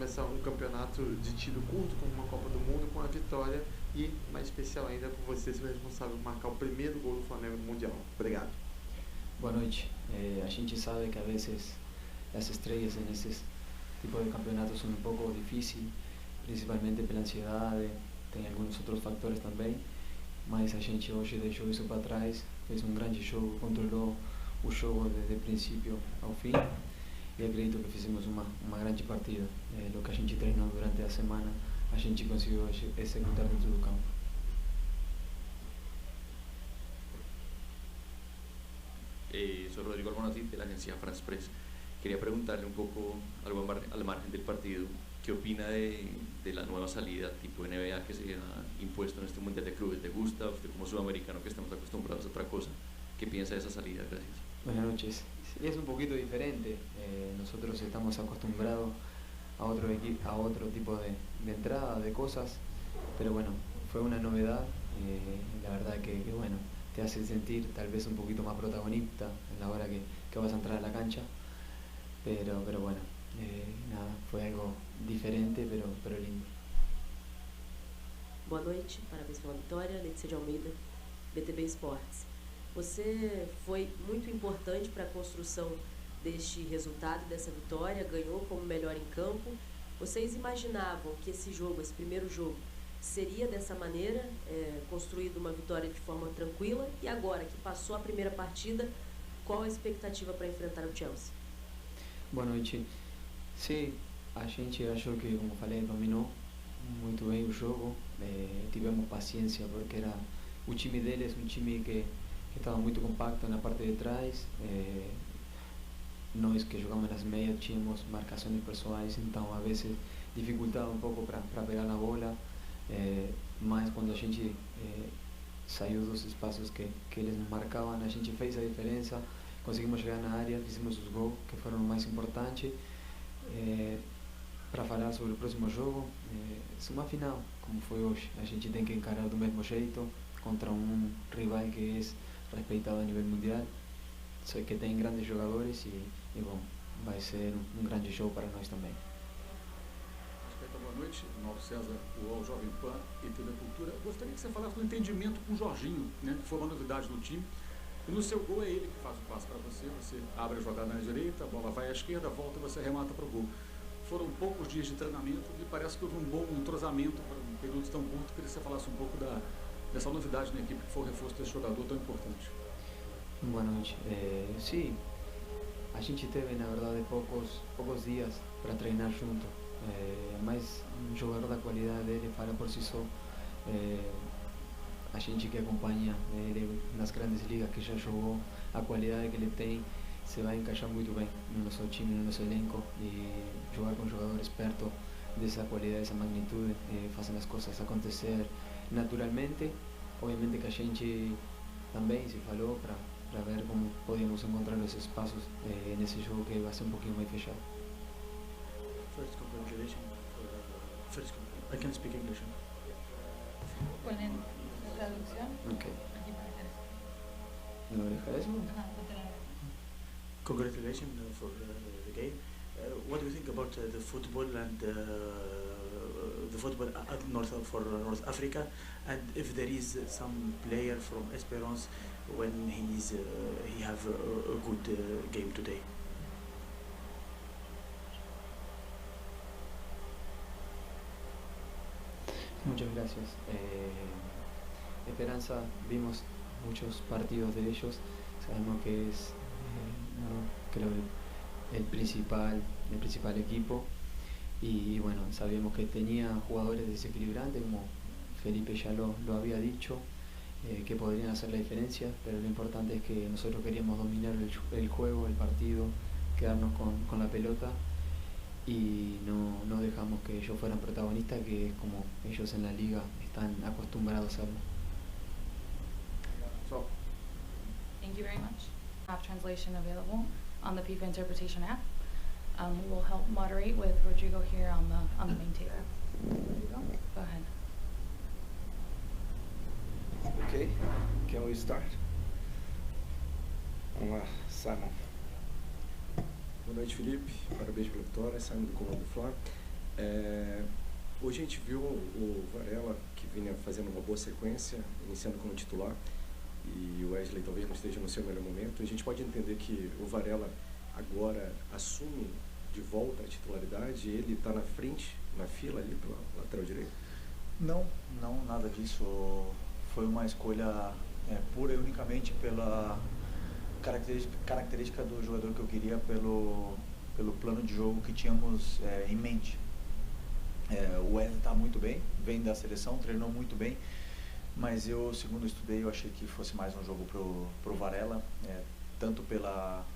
atravessar um campeonato de tiro curto, como uma Copa do Mundo, com a vitória e, mais especial ainda, por você ser responsável por marcar o primeiro gol do Flamengo no Mundial. Obrigado. Boa noite. A gente sabe que a vezes as estrelas nesses tipos de campeonatos são um pouco difíceis, principalmente pela ansiedade, tem alguns outros fatores também, mas a gente hoje deixou isso para trás, fez um grande jogo, controlou o jogo desde o princípio ao fim e acredito que fizemos uma grande partida. O que a gente treinou durante a semana, a gente conseguiu executar dentro do campo. Soy Rodrigo Albonotti de la agencia France Press. Quería preguntarle un poco, algo al margen del partido, ¿qué opina de la nueva salida tipo NBA que se ha impuesto en este Mundial de Clubes? ¿Te gusta? Usted como sudamericano que estamos acostumbrados a otra cosa, ¿qué piensa de esa salida? Gracias. Buenas noches. Sí, es un poquito diferente. Nosotros estamos acostumbrados a otro tipo de entrada, de cosas, pero bueno, fue una novedad. La verdad que bueno, te hace sentir tal vez un poquito más protagonista en la hora que vas a entrar a la cancha, pero bueno, nada, fue algo diferente, pero lindo. Boa noite, parabéns pela vitória. Letícia de Almeida, BTB Esportes. Você foi muito importante para a construção deste resultado, dessa vitória, ganhou como melhor em campo. Vocês imaginavam que esse jogo, esse primeiro jogo, seria dessa maneira, construído uma vitória de forma tranquila? E agora que passou a primeira partida, qual a expectativa para enfrentar o Chelsea? Boa noite. Sim, a gente achou que, como falei, dominou muito bem o jogo. Tivemos paciência porque o time deles, um time que estava muito compacto na parte de trás. Nós que jogamos nas meias tínhamos marcações pessoais, então a vezes dificultava um pouco para pegar na bola. Mas quando a gente saiu dos espaços que eles nos marcavam, a gente fez a diferença, conseguimos chegar na área, fizemos os gols que foram mais importantes. Para falar sobre o próximo jogo, é uma final, como foi hoje. A gente tem que encarar do mesmo jeito contra um rival que é respeitado a nível mundial, sei que tem grandes jogadores e bom, vai ser um grande jogo para nós também. Boa noite, Mauro César, UOL Jovem Pan e TV Cultura. Gostaria que você falasse do entendimento com o Jorginho, né, que foi uma novidade no time. E no seu gol é ele que faz o passe para você, você abre a jogada na direita, a bola vai à esquerda, volta e você remata para o gol. Foram poucos dias de treinamento e parece que houve um bom entrosamento para um período tão curto. Queria que você falasse um pouco dessa novidade na equipe, que foi o reforço desse jogador tão importante. Boa noite. Sim, a gente teve, na verdade, poucos dias para treinar junto. Mas um jogador da qualidade dele fala por si só. A gente que acompanha ele nas grandes ligas, que já jogou, a qualidade que ele tem se vai encaixar muito bem no nosso time, no nosso elenco, e jogar com jogadores perto dessa qualidade, dessa magnitude, fazendo as coisas acontecer naturalmente. Obviamente que a gente também se falou para ver como podíamos encontrar os espaços nesse jogo que vai ser um pouquinho mais fechado. First, congratulations. I can speak English. ¿Ponen traducción? Okay. ¿No deja eso? Congratulations for the game. What do you think about the football and the football for North Africa? And if there is some player from Esperance when he have a good game today? Muchas gracias. Esperanza, vimos muchos partidos de ellos, sabemos que es creo el principal equipo y bueno, sabíamos que tenía jugadores desequilibrantes, como Felipe ya lo había dicho, que podrían hacer la diferencia, pero lo importante es que nosotros queríamos dominar el juego, el partido, quedarnos con la pelota y no dejamos que ellos fueran protagonistas, que es como ellos en la liga están acostumbrados a hacerlo. Thank you very much. Have translation available on the FIFA interpretation app. We will help moderate with Rodrigo here on the main table. Rodrigo, go ahead. Okay, can we start? Vamos lá, Simon. Boa noite, Felipe. Parabéns pela vitória. Simon do Comando do Fla. Hoje a gente viu o Varela, que vinha fazendo uma boa sequência, iniciando como titular, e o Wesley talvez não esteja no seu melhor momento. A gente pode entender que o Varela agora assume de volta a titularidade, ele está na frente, na fila ali pela lateral direita? Não, nada disso. Foi uma escolha pura e unicamente pela característica do jogador que eu queria, pelo plano de jogo que tínhamos em mente. O Wesley está muito bem, vem da seleção, treinou muito bem, mas eu, segundo estudei, eu achei que fosse mais um jogo pro Varela, tanto pela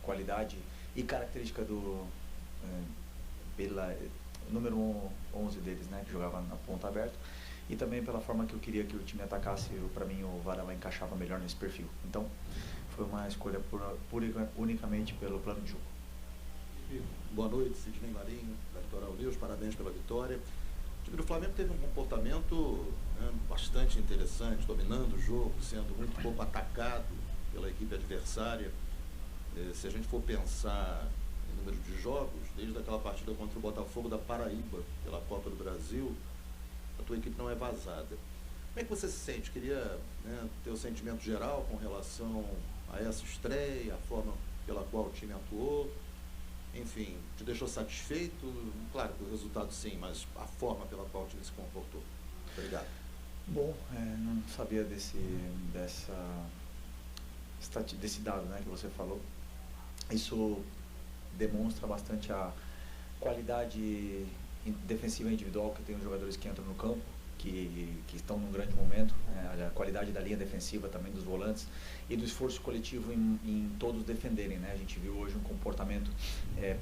qualidade e característica pela número 11 deles, né, que jogava na ponta aberta, e também pela forma que eu queria que o time atacasse. Para mim o Varela encaixava melhor nesse perfil. Então foi uma escolha unicamente pelo plano de jogo. Boa noite, Sidney Marinho, da Litoral News, parabéns pela vitória. O time do Flamengo teve um comportamento bastante interessante, dominando o jogo, sendo muito pouco atacado pela equipe adversária. Se a gente for pensar em número de jogos, desde aquela partida contra o Botafogo da Paraíba, pela Copa do Brasil, a tua equipe não é vazada. Como é que você se sente? Queria ter o sentimento geral com relação a essa estreia, a forma pela qual o time atuou. Enfim, te deixou satisfeito? Claro que o resultado sim, mas a forma pela qual o time se comportou. Obrigado. Bom, não sabia desse dado, né, que você falou. Isso demonstra bastante a qualidade defensiva individual que tem os jogadores que entram no campo, que estão num grande momento, a qualidade da linha defensiva também dos volantes e do esforço coletivo em todos defenderem, né? A gente viu hoje um comportamento,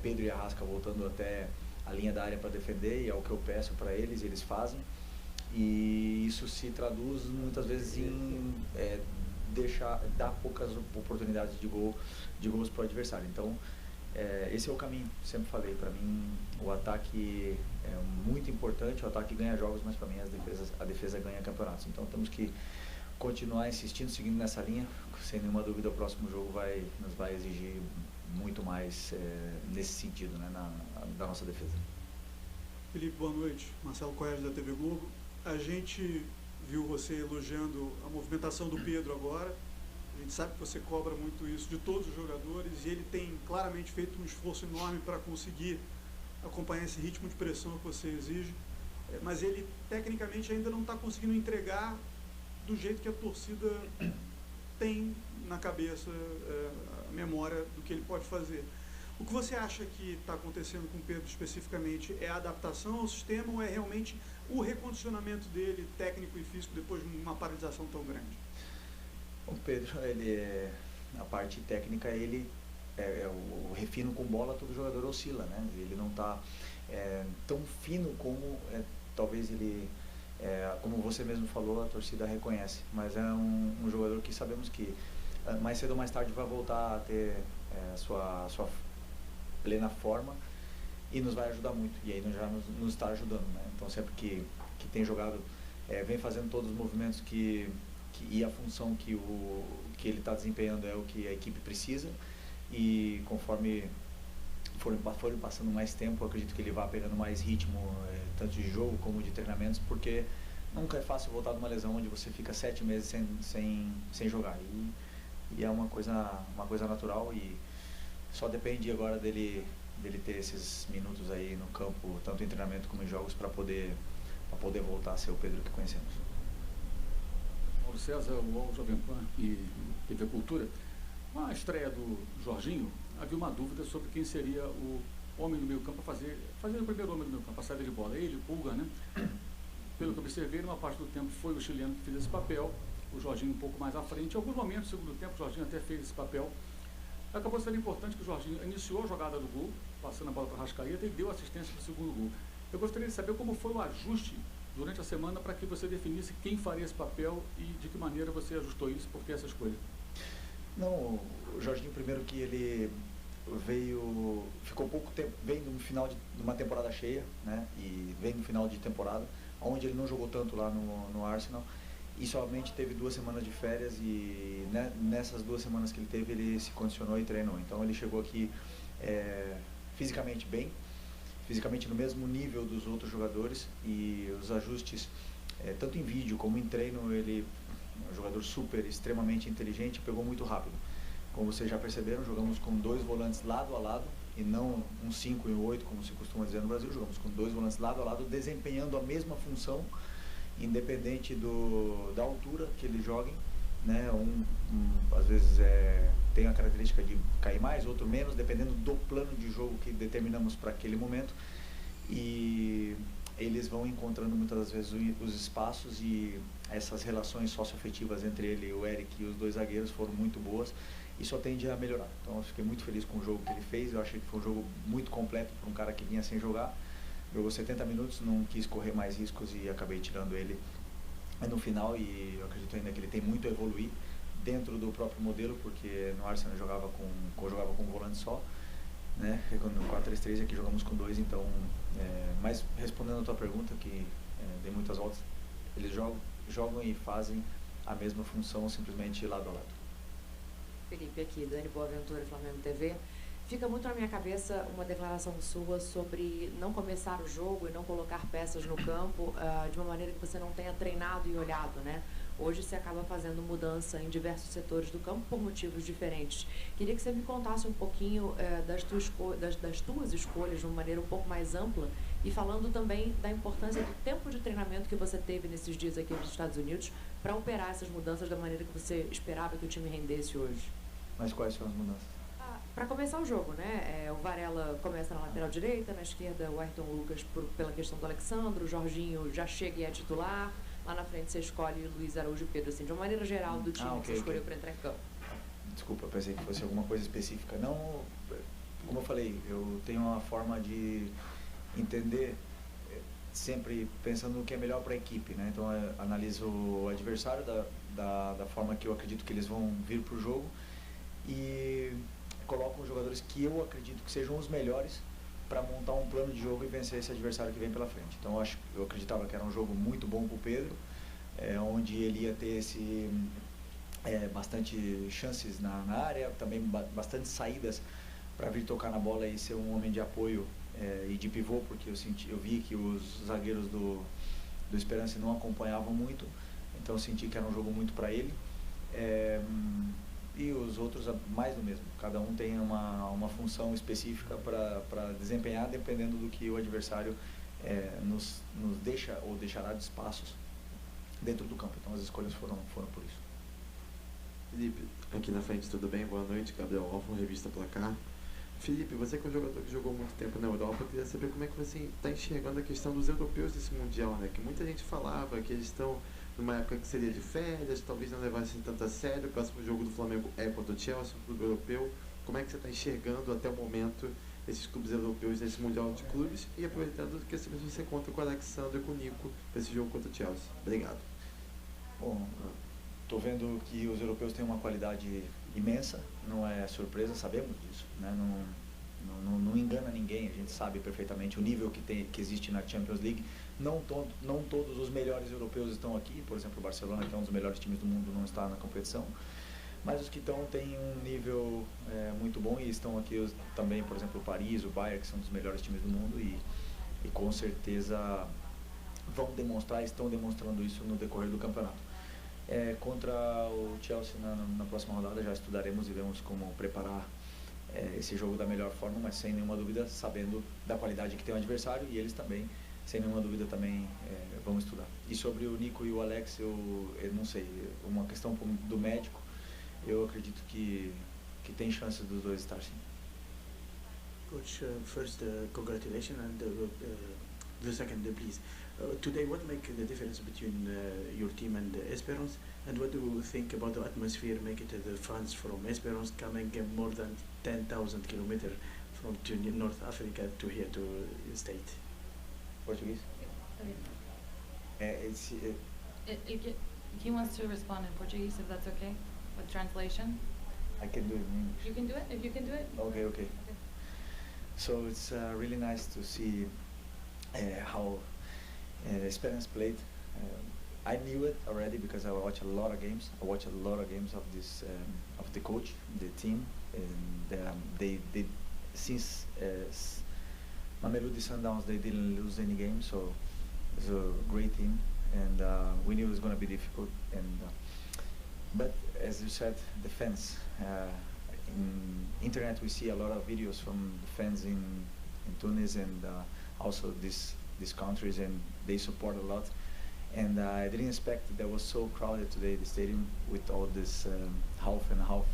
Pedro e Arrasca voltando até a linha da área para defender, e é o que eu peço para eles, eles fazem, e isso se traduz muitas vezes em dar poucas oportunidades de gols para o adversário. Então esse é o caminho, sempre falei, para mim o ataque é muito importante, o ataque ganha jogos, mas para mim a defesa ganha campeonatos. Então temos que continuar insistindo, seguindo nessa linha. Sem nenhuma dúvida o próximo jogo nos vai exigir muito mais nesse sentido, né, da nossa defesa. Felipe, boa noite. Marcelo Coelho, da TV Globo. A gente viu você elogiando a movimentação do Pedro agora. A gente sabe que você cobra muito isso de todos os jogadores, e ele tem claramente feito um esforço enorme para conseguir acompanhar esse ritmo de pressão que você exige, mas ele tecnicamente ainda não está conseguindo entregar do jeito que a torcida tem na cabeça, a memória do que ele pode fazer. O que você acha que está acontecendo com o Pedro especificamente? É a adaptação ao sistema ou é realmente o recondicionamento dele, técnico e físico, depois de uma paralisação tão grande? O Pedro, a parte técnica, o refino com bola, todo jogador oscila, né? Ele não está tão fino como talvez ele, como você mesmo falou, a torcida reconhece, mas é um jogador que sabemos que mais cedo ou mais tarde vai voltar a ter sua plena forma e nos vai ajudar muito, e aí já nos está ajudando, né? Então sempre que tem jogado, vem fazendo todos os movimentos e a função que ele está desempenhando é o que a equipe precisa, e conforme forem passando mais tempo, eu acredito que ele vai pegando mais ritmo, tanto de jogo como de treinamentos, porque nunca é fácil voltar de uma lesão onde você fica 7 meses sem jogar, e é uma coisa natural, e só depende agora dele ter esses minutos aí no campo, tanto em treinamento como em jogos, para poder voltar a ser o Pedro que conhecemos. Paulo César, UOL, Jovem Pan e TV Cultura. Com a estreia do Jorginho, havia uma dúvida sobre quem seria o homem do meio campo a fazer o primeiro homem do meio campo, a saída de bola. Ele, Pulga, né? Pelo que eu observei, numa parte do tempo foi o chileno que fez esse papel, o Jorginho um pouco mais à frente. Em alguns momentos do segundo tempo, o Jorginho até fez esse papel. Acabou sendo importante que o Jorginho iniciou a jogada do gol, passando a bola para o Arrascaeta, e deu assistência para o segundo gol. Eu gostaria de saber como foi o ajuste durante a semana para que você definisse quem faria esse papel e de que maneira você ajustou isso, por que essa escolha? Não, o Jorginho, primeiro que ele ficou pouco tempo, veio no final de uma temporada cheia, né, e veio no final de temporada, onde ele não jogou tanto lá no Arsenal, e somente teve 2 semanas de férias, e nessas 2 semanas que ele teve, ele se condicionou e treinou. Então ele chegou aqui fisicamente bem, fisicamente no mesmo nível dos outros jogadores e os ajustes, tanto em vídeo como em treino, ele é um jogador super, extremamente inteligente, pegou muito rápido. Como vocês já perceberam, jogamos com 2 volantes lado a lado e não um 5 e um 8, como se costuma dizer no Brasil. Jogamos com 2 volantes lado a lado, desempenhando a mesma função, independente da altura que eles joguem, né? Às vezes tem a característica de cair mais, outro menos, dependendo do plano de jogo que determinamos para aquele momento. E eles vão encontrando muitas das vezes os espaços, e essas relações socioafetivas entre ele, o Eric e os 2 zagueiros foram muito boas e só tende a melhorar. Então eu fiquei muito feliz com o jogo que ele fez. Eu achei que foi um jogo muito completo para um cara que vinha sem jogar. Jogou 70 minutos, não quis correr mais riscos e acabei tirando ele no final, e eu acredito ainda que ele tem muito a evoluir dentro do próprio modelo, porque no Arsenal jogava com um volante só, né? No 4-3-3 aqui jogamos com 2, então, mas respondendo a tua pergunta, que dei muitas voltas, eles jogam e fazem a mesma função, simplesmente lado a lado. Felipe, aqui, Dani Boaventura, Flamengo TV. Fica muito na minha cabeça uma declaração sua sobre não começar o jogo e não colocar peças no campo de uma maneira que você não tenha treinado e olhado, né? Hoje você acaba fazendo mudança em diversos setores do campo por motivos diferentes. Queria que você me contasse um pouquinho das tuas escolhas de uma maneira um pouco mais ampla, e falando também da importância do tempo de treinamento que você teve nesses dias aqui nos Estados Unidos para operar essas mudanças da maneira que você esperava que o time rendesse hoje. Mas quais são as mudanças? Para começar o jogo, né? O Varela começa na lateral direita, na esquerda o Ayrton Lucas pela questão do Alexandre, o Jorginho já chega e é titular, lá na frente você escolhe Luiz Araújo e Pedro, assim, de uma maneira geral do time que você escolheu para entrar em campo. Desculpa, eu pensei que fosse alguma coisa específica. Não, como eu falei, eu tenho uma forma de entender sempre pensando no que é melhor para a equipe, né? Então eu analiso o adversário da forma que eu acredito que eles vão vir para o jogo e coloco os jogadores que eu acredito que sejam os melhores para montar um plano de jogo e vencer esse adversário que vem pela frente. Então eu acreditava que era um jogo muito bom para o Pedro, onde ele ia ter bastante chances na área, também bastante saídas para vir tocar na bola e ser um homem de apoio e de pivô, porque eu vi que os zagueiros do Esperance não acompanhavam muito, então eu senti que era um jogo muito para ele. E os outros mais do mesmo, cada um tem uma função específica para desempenhar, dependendo do que o adversário nos deixa ou deixará de espaços dentro do campo. Então as escolhas foram por isso. Felipe, aqui na frente, tudo bem? Boa noite, Gabriel Orfan, Revista Placar. Felipe, você que é um jogador que jogou muito tempo na Europa, eu queria saber como é que você está enxergando a questão dos europeus desse Mundial, né? Que muita gente falava que eles estão numa época que seria de férias, talvez não levassem tanto a sério. O próximo jogo do Flamengo é contra o Chelsea, um clube europeu. Como é que você está enxergando até o momento esses clubes europeus nesse Mundial de Clubes? E aproveitando que você conta com o Alexandre e com o Nico para esse jogo contra o Chelsea. Obrigado. Bom, estou vendo que os europeus têm uma qualidade imensa, não é surpresa, sabemos disso, né? Não engana ninguém, a gente sabe perfeitamente o nível que existe na Champions League. Não todos os melhores europeus estão aqui, por exemplo o Barcelona, que é um dos melhores times do mundo, não está na competição, mas os que estão têm um nível muito bom e estão aqui também, por exemplo o Paris, o Bayern, que são os melhores times do mundo e com certeza estão demonstrando isso no decorrer do campeonato. Contra o Chelsea na próxima rodada já estudaremos e vemos como preparar esse jogo da melhor forma, mas sem nenhuma dúvida sabendo da qualidade que tem o adversário, e eles também, sem nenhuma dúvida, também vão estudar. E sobre o Nico e o Alex, eu não sei, uma questão do médico, eu acredito que tem chance dos dois estar sim. Coach, first congratulations, and the second, please. Today, what makes the difference between your team and Esperance, and what do you think about the atmosphere, make it the fans from Esperance coming more than 10,000 kilometers from North Africa to here to state? Português? He wants to respond in Portuguese, if that's okay, with translation. I can do it in English. You can do it, if you can do it. Okay. So it's really nice to see how Esperance played. I knew it already because I watch a lot of games. I watch a lot of games of this of the coach, the team, and they since Mamelodi Sundowns, they didn't lose any games, so it's a great team, and we knew it was going to be difficult. And but as you said, the fans. In internet, we see a lot of videos from the fans in Tunis and also these countries, and they support a lot. And I didn't expect that was so crowded today, the stadium, with all this half and half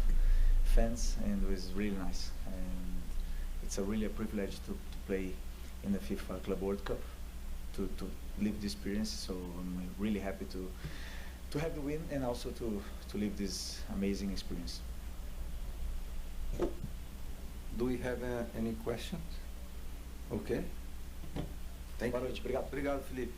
fans, and it was really nice. And it's really a privilege to play in the FIFA Club World Cup, to live this experience. So I'm really happy to have the win and also to live this amazing experience. Do we have any questions? Okay. Thank you. Boa noite, obrigado. Obrigado, Felipe.